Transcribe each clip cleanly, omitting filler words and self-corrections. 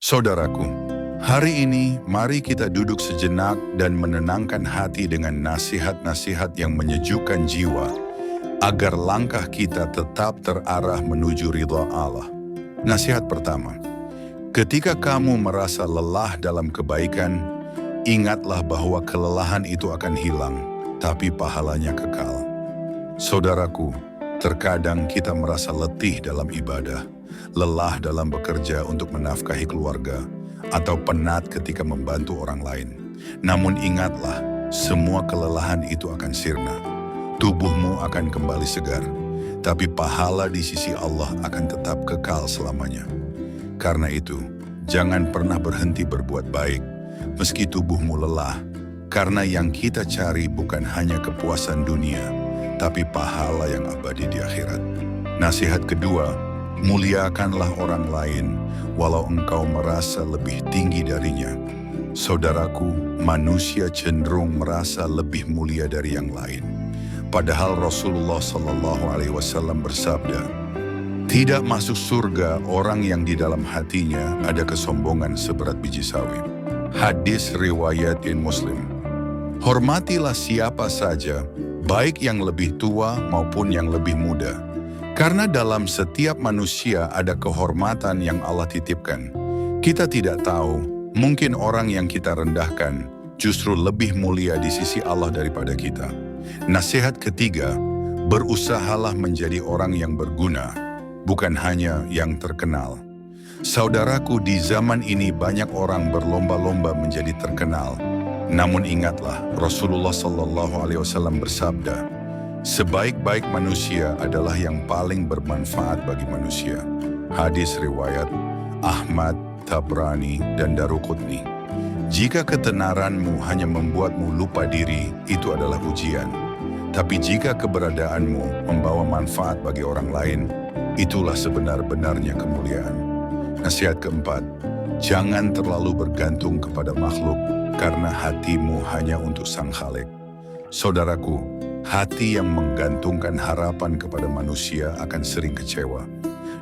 Saudaraku, hari ini mari kita duduk sejenak dan menenangkan hati dengan nasihat-nasihat yang menyejukkan jiwa, agar langkah kita tetap terarah menuju ridha Allah. Nasihat pertama, ketika kamu merasa lelah dalam kebaikan, ingatlah bahwa kelelahan itu akan hilang, tapi pahalanya kekal. Saudaraku, terkadang kita merasa letih dalam ibadah, lelah dalam bekerja untuk menafkahi keluarga, atau penat ketika membantu orang lain. Namun ingatlah, semua kelelahan itu akan sirna. Tubuhmu akan kembali segar, tapi pahala di sisi Allah akan tetap kekal selamanya. Karena itu, jangan pernah berhenti berbuat baik, meski tubuhmu lelah, karena yang kita cari bukan hanya kepuasan dunia, tapi pahala yang abadi di akhirat. Nasihat kedua, muliakanlah orang lain, walau engkau merasa lebih tinggi darinya. Saudaraku, manusia cenderung merasa lebih mulia dari yang lain. Padahal Rasulullah SAW bersabda, tidak masuk surga orang yang di dalam hatinya ada kesombongan seberat biji sawi. Hadis riwayat Muslim. Hormatilah siapa saja, baik yang lebih tua maupun yang lebih muda. Karena dalam setiap manusia ada kehormatan yang Allah titipkan. Kita tidak tahu, mungkin orang yang kita rendahkan justru lebih mulia di sisi Allah daripada kita. Nasihat ketiga, berusahalah menjadi orang yang berguna, bukan hanya yang terkenal. Saudaraku, di zaman ini banyak orang berlomba-lomba menjadi terkenal. Namun ingatlah, Rasulullah SAW bersabda, sebaik-baik manusia adalah yang paling bermanfaat bagi manusia. Hadis riwayat Ahmad, Tabrani, dan Daruqutni. Jika ketenaranmu hanya membuatmu lupa diri, itu adalah ujian. Tapi jika keberadaanmu membawa manfaat bagi orang lain, itulah sebenar-benarnya kemuliaan. Nasihat keempat, jangan terlalu bergantung kepada makhluk, karena hatimu hanya untuk Sang Khalik. Saudaraku, hati yang menggantungkan harapan kepada manusia akan sering kecewa.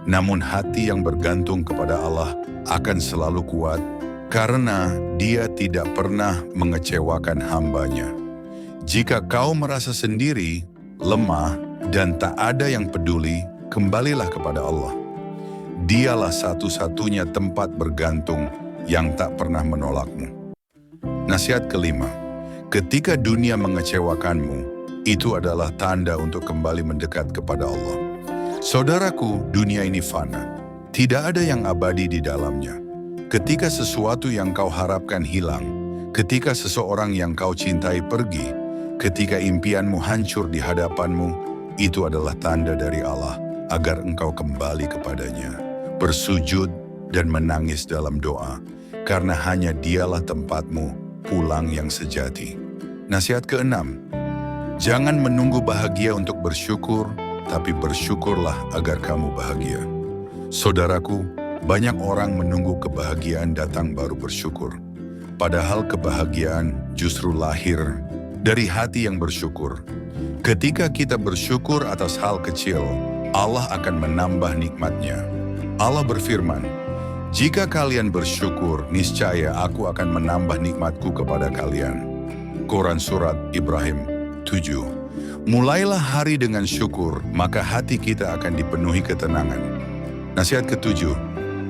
Namun hati yang bergantung kepada Allah akan selalu kuat, karena Dia tidak pernah mengecewakan hamba-Nya. Jika kau merasa sendiri, lemah, dan tak ada yang peduli, kembalilah kepada Allah. Dialah satu-satunya tempat bergantung yang tak pernah menolakmu. Nasihat kelima, ketika dunia mengecewakanmu, itu adalah tanda untuk kembali mendekat kepada Allah. Saudaraku, dunia ini fana. Tidak ada yang abadi di dalamnya. Ketika sesuatu yang kau harapkan hilang, ketika seseorang yang kau cintai pergi, ketika impianmu hancur di hadapanmu, itu adalah tanda dari Allah agar engkau kembali kepadanya, bersujud dan menangis dalam doa, karena hanya Dialah tempatmu pulang yang sejati. Nasihat keenam, jangan menunggu bahagia untuk bersyukur, tapi bersyukurlah agar kamu bahagia. Saudaraku, banyak orang menunggu kebahagiaan datang baru bersyukur. Padahal kebahagiaan justru lahir dari hati yang bersyukur. Ketika kita bersyukur atas hal kecil, Allah akan menambah nikmat-Nya. Allah berfirman, jika kalian bersyukur, niscaya aku akan menambah nikmatku kepada kalian. Quran Surat Ibrahim 7. Mulailah hari dengan syukur, maka hati kita akan dipenuhi ketenangan. Nasihat ketujuh,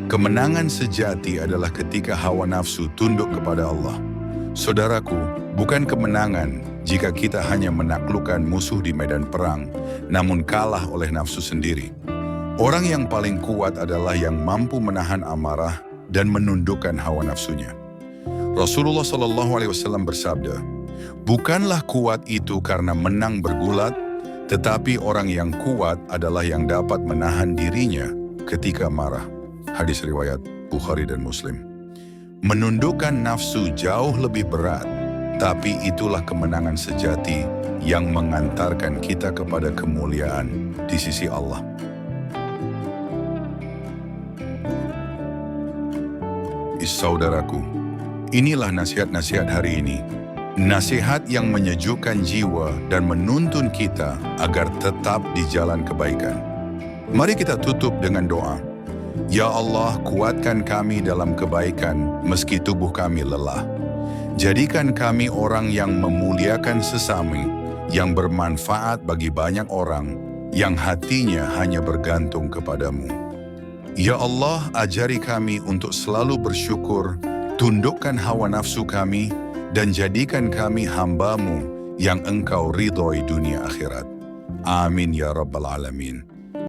kemenangan sejati adalah ketika hawa nafsu tunduk kepada Allah. Saudaraku, bukan kemenangan jika kita hanya menaklukkan musuh di medan perang, namun kalah oleh nafsu sendiri. Orang yang paling kuat adalah yang mampu menahan amarah dan menundukkan hawa nafsunya. Rasulullah SAW bersabda, bukanlah kuat itu karena menang bergulat, tetapi orang yang kuat adalah yang dapat menahan dirinya ketika marah. Hadis riwayat Bukhari dan Muslim. Menundukkan nafsu jauh lebih berat, tapi itulah kemenangan sejati yang mengantarkan kita kepada kemuliaan di sisi Allah. Saudaraku, inilah nasihat-nasihat hari ini. Nasihat yang menyejukkan jiwa dan menuntun kita agar tetap di jalan kebaikan. Mari kita tutup dengan doa. Ya Allah, kuatkan kami dalam kebaikan meski tubuh kami lelah. Jadikan kami orang yang memuliakan sesama, yang bermanfaat bagi banyak orang, yang hatinya hanya bergantung kepadamu. Ya Allah, ajari kami untuk selalu bersyukur, tundukkan hawa nafsu kami, dan jadikan kami hamba-Mu yang Engkau ridhoi dunia akhirat. Amin ya Rabbal Alamin.